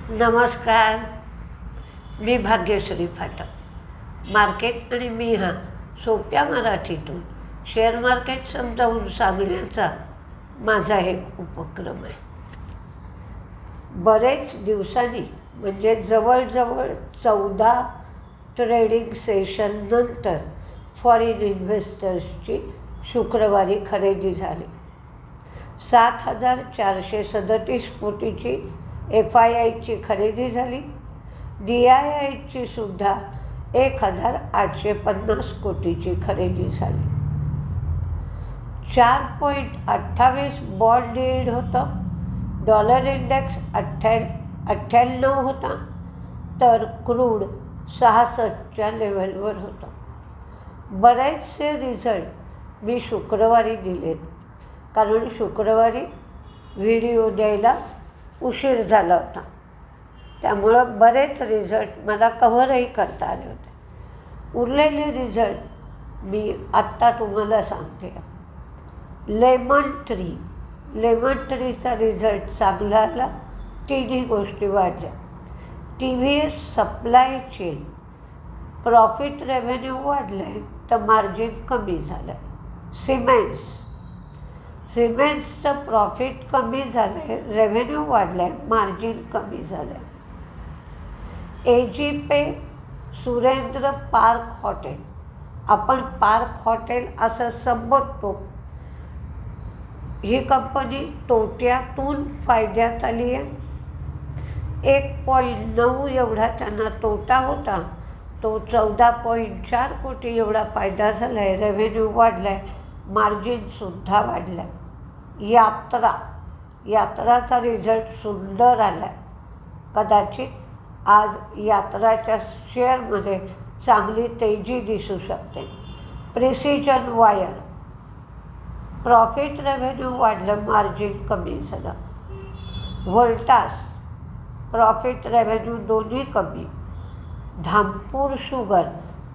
नमस्कार. मी भाग्यश्री फाटक. मार्केट आणि मी हा सोप्या मराठीतून शेअर मार्केट समजावून सांगण्याचा माझा एक उपक्रम आहे. बरेच दिवसांनी म्हणजे जवळजवळ 14 ट्रेडिंग सेशन नंतर फॉरेन इन्व्हेस्टर्सची शुक्रवारी खरेदी झाली. 7,437 कोटीची FIIची खरेदी झाली. DIIची सुद्धा 1,850 कोटीची खरेदी झाली. 4.28 बॉन्ड यील्ड होतं. डॉलर इंडेक्स 98 होता, तर क्रूड 66च्या लेवलवर होतं. बरेचसे रिझल्ट मी शुक्रवारी दिलेत, कारण शुक्रवारी व्हिडिओ द्यायला उशीर झाला होता. त्यामुळं बरेच रिझल्ट मला कव्हरही करता आले होते. उरलेले रिझल्ट मी आत्ता तुम्हाला सांगते. लेमन ट्रीचा रिझल्ट चांगला आला. तिन्ही गोष्टी वाढल्या. TVS supply chain profit revenue वाढलं आहे, तर मार्जिन कमी झालं आहे. सिमेंट्सचं प्रॉफिट कमी झालं आहे, रेव्हेन्यू वाढलं आहे, मार्जिन कमी झालं आहे. AGP सुरेंद्र पार्क हॉटेल, आपण पार्क हॉटेल असं संबोधतो, ही कंपनी तोट्यातून फायद्यात आली आहे. 1.9 एवढा त्यांना तोटा होता, तो 14.4 कोटी एवढा फायदा झाला आहे. रेव्हेन्यू वाढला आहे, मार्जिनसुद्धा वाढलं आहे. यात्राचा रिझल्ट सुंदर आला आहे. कदाचित आज यात्राच्या शेअरमध्ये चांगली तेजी दिसू शकते. प्रिसिजन वायर प्रॉफिट रेव्हेन्यू वाढलं, मार्जिन कमी झालं. व्होल्टास प्रॉफिट रेव्हेन्यू दोन्ही कमी. धामपूर शुगर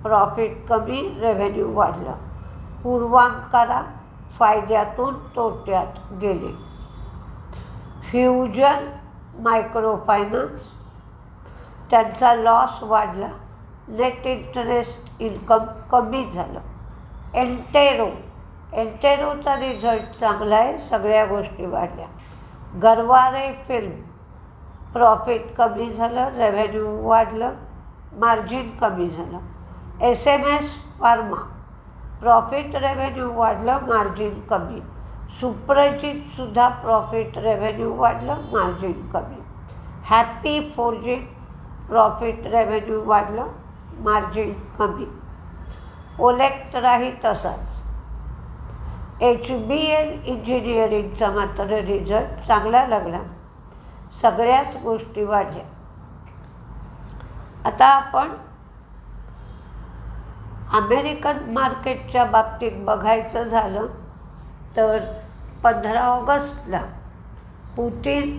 प्रॉफिट कमी, रेव्हेन्यू वाढलं. पूर्वांकारा फायद्यातून तोट्यात गेले. फ्युजन मायक्रो फायनान्स त्यांचा लॉस वाढला, नेट इंटरेस्ट इन्कम कमी झालं. एल्टेरोचा रिझल्ट चांगला आहे, सगळ्या गोष्टी वाढल्या. गरवारे फिल्म प्रॉफिट कमी झालं, रेव्हेन्यू वाढलं, मार्जिन कमी झालं. SMS फार्मा प्रॉफिट रेव्हेन्यू वाढलं, मार्जिन कमी. सुप्रजितसुद्धा प्रॉफिट रेव्हेन्यू वाढलं, मार्जिन कमी. हॅपी फोर्जिंग प्रॉफिट रेव्हेन्यू वाढलं, मार्जिन कमी. ओलेक्ट्राही तसाच. HBL इंजिनिअरिंगचा मात्र रिझल्ट चांगला लागला, सगळ्याच गोष्टी वाढल्या. आता आपण अमेरिकन मार्केटच्या बाबतीत बघायचं झालं तर 15 ऑगस्टला पुतिन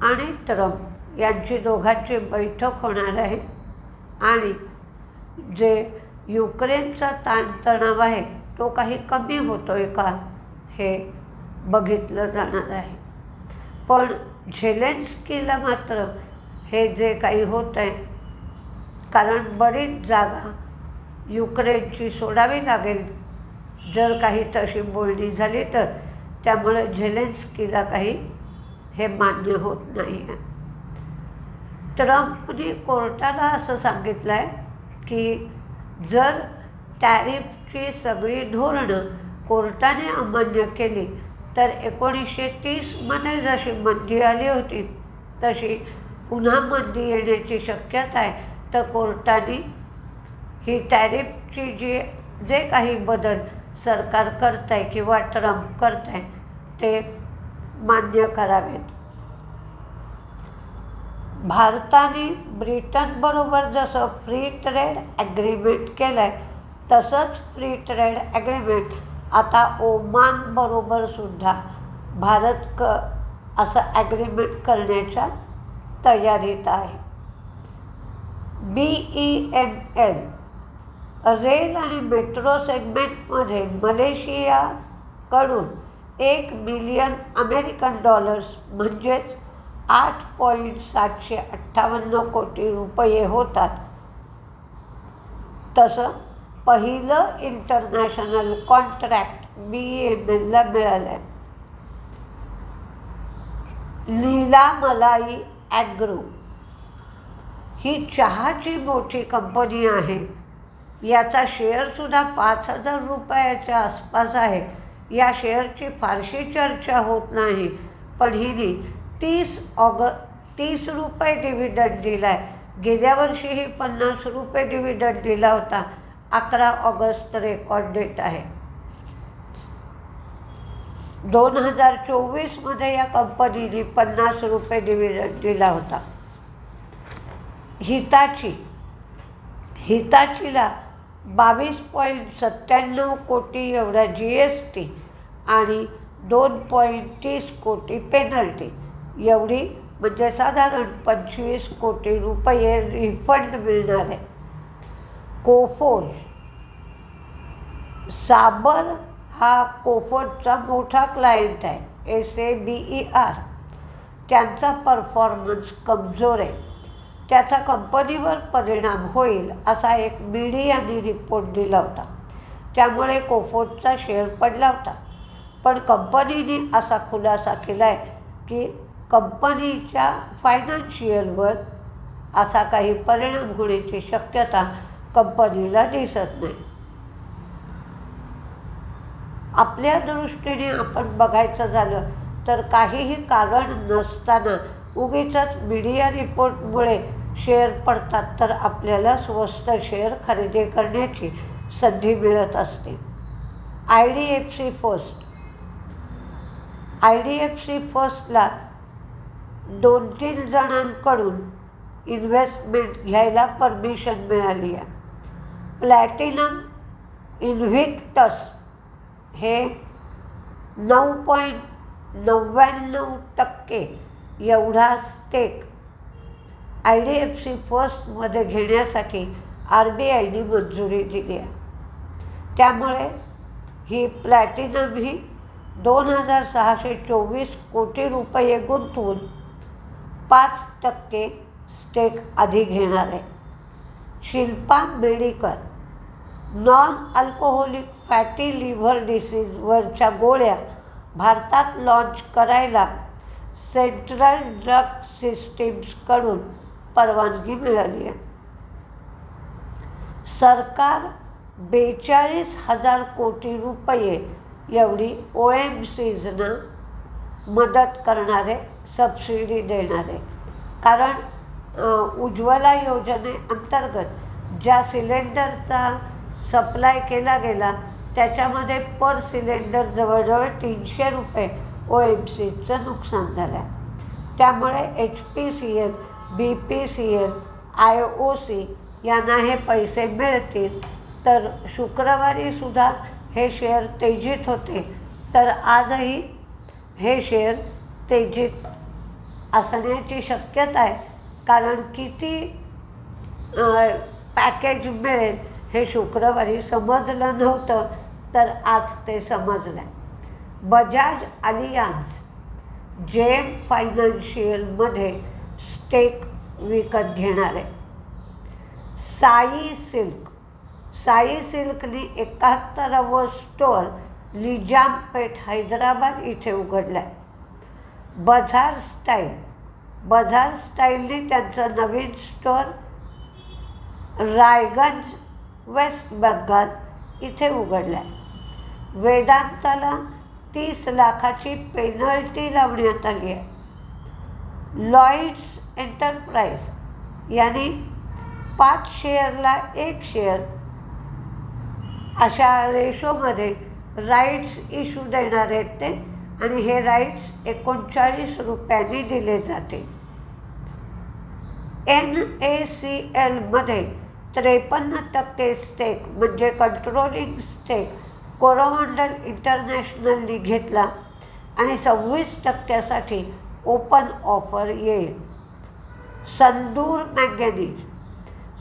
आणि ट्रम्प यांची दोघांची बैठक होणार आहे आणि जे युक्रेनचा ताणतणाव आहे तो काही कमी होतो आहे का हे बघितलं जाणार आहे. पण झेलेन्स्कीला मात्र हे जे काही होत आहे, कारण बरीच जागा युक्रेनची सोडावी लागेल जर काही तशी बोलणी झाली तर, त्यामुळे झेलेन्स्कीला काही हे मान्य होत नाही आहे. ट्रम्पने कोर्टाला असं सांगितलं आहे की जर टॅरिफची सगळी धोरणं कोर्टाने अमान्य केली तर 1930मध्ये जशी मंदी आली होती तशी पुन्हा मंदी येण्याची शक्यता आहे. तर कोर्टाने ही टॅरिफची जे काही बदल सरकार करत आहे किंवा ट्रम्प करत आहे ते मान्य करावेत. भारताने ब्रिटनबरोबर जसं फ्री ट्रेड ॲग्रीमेंट केलं आहे तसंच फ्री ट्रेड ॲग्रीमेंट आता ओमानबरोबरसुद्धा भारत असं ॲग्रीमेंट करण्याच्या तयारीत आहे. BEML रेल आणि मेट्रो सेगमेंटमध्ये मलेशियाकडून $1 मिलियन म्हणजेच 8.758 कोटी रुपये होतात. तसं पहिलं इंटरनॅशनल कॉन्ट्रॅक्ट BEMLला मिळालं आहे. लीलामलाई ॲग्रो ही चहाची मोठी कंपनी आहे. याचा शेअरसुद्धा 5,000 रुपयाच्या आसपास आहे. या शेअरची फारशी चर्चा होत नाही, पण हिने 30 रुपये डिव्हिडंड दिला आहे. गेल्या वर्षीही 50 रुपये डिव्हिडंड दिला होता. 11 ऑगस्ट रेकॉर्ड डेट आहे. 2024मध्ये या कंपनीने 50 रुपये डिव्हिडंड दिला होता. हिताचीला 22.97 कोटी एवढा GST आणि 2.30 कोटी पेनल्टी एवढी, म्हणजे साधारण 25 कोटी रुपये रिफंड मिळणार आहे. कोफोज साबर हा कोफोजचा मोठा क्लायंट आहे. SABER त्यांचा परफॉर्मन्स कमजोर आहे. त्याचा कंपनीवर परिणाम होईल असा एक मीडियाने रिपोर्ट दिला होता. त्यामुळे कोफोजचा शेअर पडला होता. पण कंपनीने असा खुलासा केला आहे की कंपनीच्या फायनान्शियलवर असा काही परिणाम होण्याची शक्यता कंपनीला दिसत नाही. आपल्या दृष्टीने आपण बघायचं झालं तर काहीही कारण नसताना उगीचच मीडिया रिपोर्टमुळे शेअर पडतात, तर आपल्याला स्वस्त शेअर खरेदी करण्याची संधी मिळत असते. IDFC फर्स्टला 2-3 जणांकडून इन्व्हेस्टमेंट घ्यायला परमिशन मिळाली आहे. प्लॅटिनम इन्व्हिक्टस हे 9.99% एवढा स्टेक IDFC फर्स्टमध्ये घेण्यासाठी RBIने मंजुरी दिली आहे. त्यामुळे ही प्लॅटिनम ही 2,624 कोटी रुपये गुंतवून 5% स्टेक आधी घेणार आहे. Shilpa medical non alcoholic fatty liver डिसीजवरच्या गोळ्या भारतात लॉन्च करायला सेंट्रल ड्रग सिस्टीम्सकडून परवानगी मिळाली आहे. सरकार 42,000 कोटी रुपये एवढी OMCsना मदत करणारे, सबसिडी देणारे. कारण उज्ज्वला योजनेअंतर्गत ज्या सिलेंडरचा सप्लाय केला गेला त्याच्यामध्ये पर सिलेंडर जवळजवळ 300 रुपये OMCचं नुकसान झालं आहे. त्यामुळे HPCL, BPCL, IOC यांना हे पैसे मिळतील. तर शुक्रवारीसुद्धा हे शेअर तेजीत होते, तर आजही हे शेअर तेजीत असण्याची शक्यता आहे. कारण किती पॅकेज मिळेल हे शुक्रवारी समजलं नव्हतं, तर आज ते समजलं. बजाज अलियान्स JM फायनान्शियलमध्ये स्टेक विकत घेणार आहे. साई सिल्कने 71वं स्टोअर निजामपेठ हैदराबाद इथे उघडलं आहे. बझार स्टाईलने त्यांचं नवीन स्टोअर रायगंज वेस्ट बंगाल इथे उघडलं आहे. वेदांताला 30 लाखाची पेनल्टी लावण्यात आली आहे. लॉईड्स एंटरप्राइज यांनी 5 शेअरला 1 शेअर अशा रेशोमध्ये राईट्स इश्यू देणार आहेत ते, आणि हे राईट्स 39 रुपयांनी दिले जाते. NACLमध्ये 53% स्टेक म्हणजे कंट्रोलिंग स्टेक कोरोमंडल इंटरनॅशनलनी घेतला आणि 26% ओपन ऑफर येईल.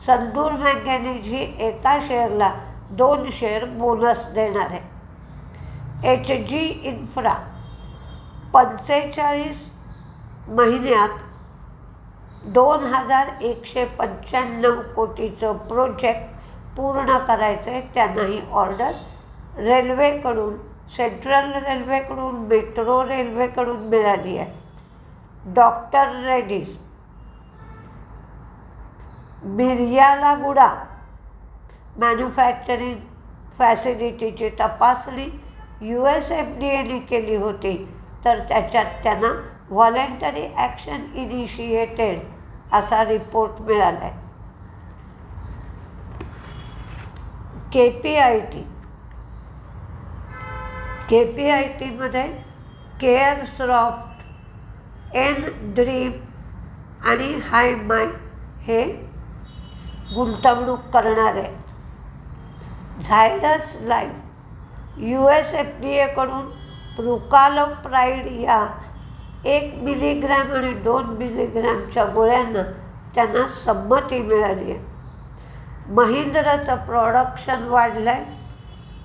संदूर मॅंगॅनीज ही एका शेअरला 2 शेअर बोनस देणार आहे. HG इन्फ्रा महिन्यात 2195 कोटीचं प्रोजेक्ट पूर्ण करायचं आहे. त्यांना ही ऑर्डर रेल्वेकडून, सेंट्रल रेल्वेकडून, मेट्रो रेल्वेकडून मिळाली आहे. डॉक्टर रेड्डीज मिर्यालागुडा मॅन्युफॅक्चरिंग फॅसिलिटीची तपासणी USFDAने केली होती, तर त्याच्यात त्यांना व्हॉलेंटरी ॲक्शन इनिशिएटेड असा रिपोर्ट मिळाला आहे. KPITमध्ये केअरसॉफ्ट, N-Dream आणि हायमाय हे गुंतवणूक करणार आहेत. झायडस लाईफ USFDAकडून प्रुकालोप्राइड या 1 मिलीग्रॅम आणि 2 मिलीग्रॅमच्या गोळ्यांना त्यांना संमती मिळाली आहे. महिंद्राचं प्रोडक्शन वाढलं आहे.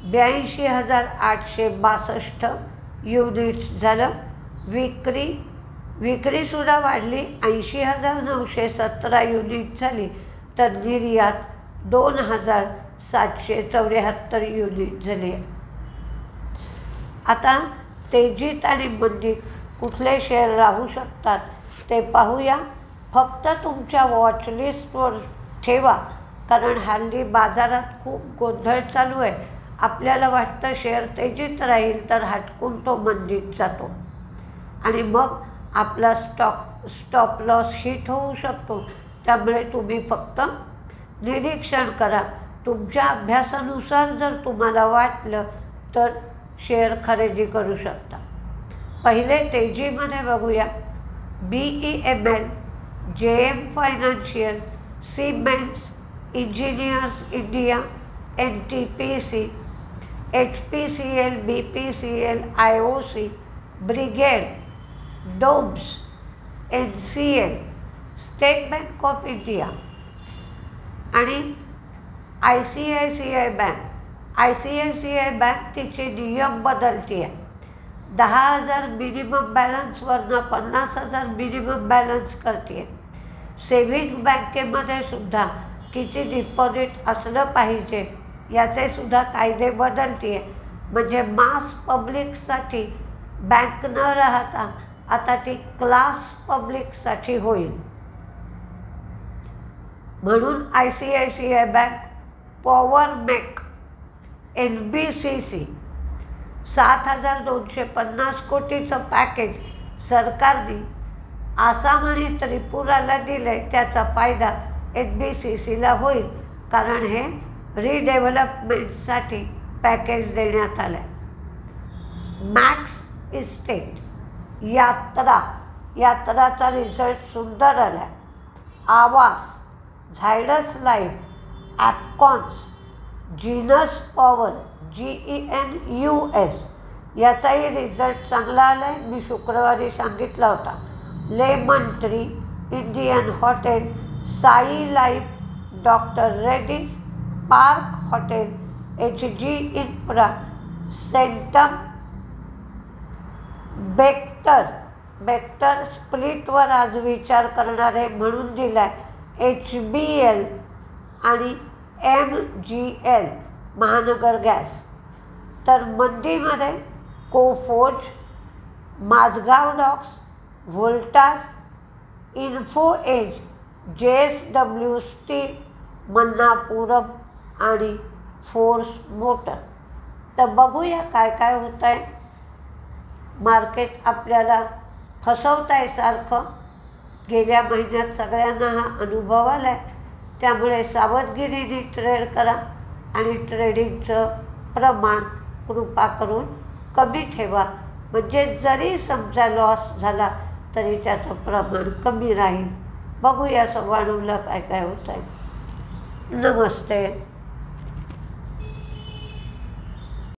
82,862 युनिट्स झालं. विक्रीसुद्धा वाढली, 80,917 युनिट झाली, तर निर्यात 2,774 युनिट झाली. आता तेजीत आणि मंदीत कुठले शेअर राहू शकतात ते पाहूया. फक्त तुमच्या वॉचलिस्टवर ठेवा, कारण हल्ली बाजारात खूप गोंधळ चालू आहे. आपल्याला वाटतं शेअर तेजीत राहील, तर हटकून तो मंदीत जातो आणि मग आपला स्टॉप लॉस हिट होऊ शकतो. त्यामुळे तुम्ही फक्त निरीक्षण करा. तुमच्या अभ्यासानुसार जर तुम्हाला वाटलं तर शेअर खरेदी करू शकता. पहिले तेजीमध्ये बघूया. BEML, JM financial, Siemens, engineers India, NTPC, HPCL, BPCL, IOC, brigade, Dobbs, NCL, state bank of India आणि ICICI बँक. ICICI बँक तिचे नियम बदलते आहे. 10,000 मिनिमम बॅलन्सवरनं 50,000 मिनिमम बॅलन्स करते आहे. सेव्हिंग बँकेमध्ये सुद्धा किती डिपॉझिट असलं पाहिजे याचे सुद्धा कायदे बदलते आहे. म्हणजे मास पब्लिकसाठी बँक न राहता आता ती क्लास पब्लिकसाठी होईल. म्हणून ICICI bank power mech NBCC 7,250 कोटीचं पॅकेज सरकारने आसाम आणि त्रिपुराला दिलं आहे. त्याचा फायदा NBCCला होईल, कारण हे रिडेव्हलपमेंटसाठी पॅकेज देण्यात आलं आहे. मॅक्स इस्टेट यात्राचा रिझल्ट सुंदर आला आहे. आवास, झायडस लाईफ, ॲपकॉन्स, जीनस पॉवर GENUS याचाही रिझल्ट चांगला आला आहे. मी शुक्रवारी सांगितला होता. Lemon tree, Indian hotel, Sai life, doctor Reddy's, park hotel, HG infra, Centum, Bector स्प्लिटवर आज विचार करणार आहे म्हणून दिला आहे. HBL आणि MGL महानगर गॅस. तर मंदीमध्ये Coforge, Mazagon docks, Voltas, info edge, JSW steel, Manappuram आणि फोर्स मोटर. तर बघूया काय काय होतं आहे. मार्केट आपल्याला फसवत आहे सारखं. गेल्या महिन्यात सगळ्यांना हा अनुभव आला आहे. त्यामुळे सावधगिरीने ट्रेड करा आणि ट्रेडिंगचं प्रमाण कृपा करून कमी ठेवा. म्हणजे जरी समजा लॉस झाला तरी त्याचं प्रमाण कमी राहील. बघूया 9:15 काय काय होत आहे. नमस्ते.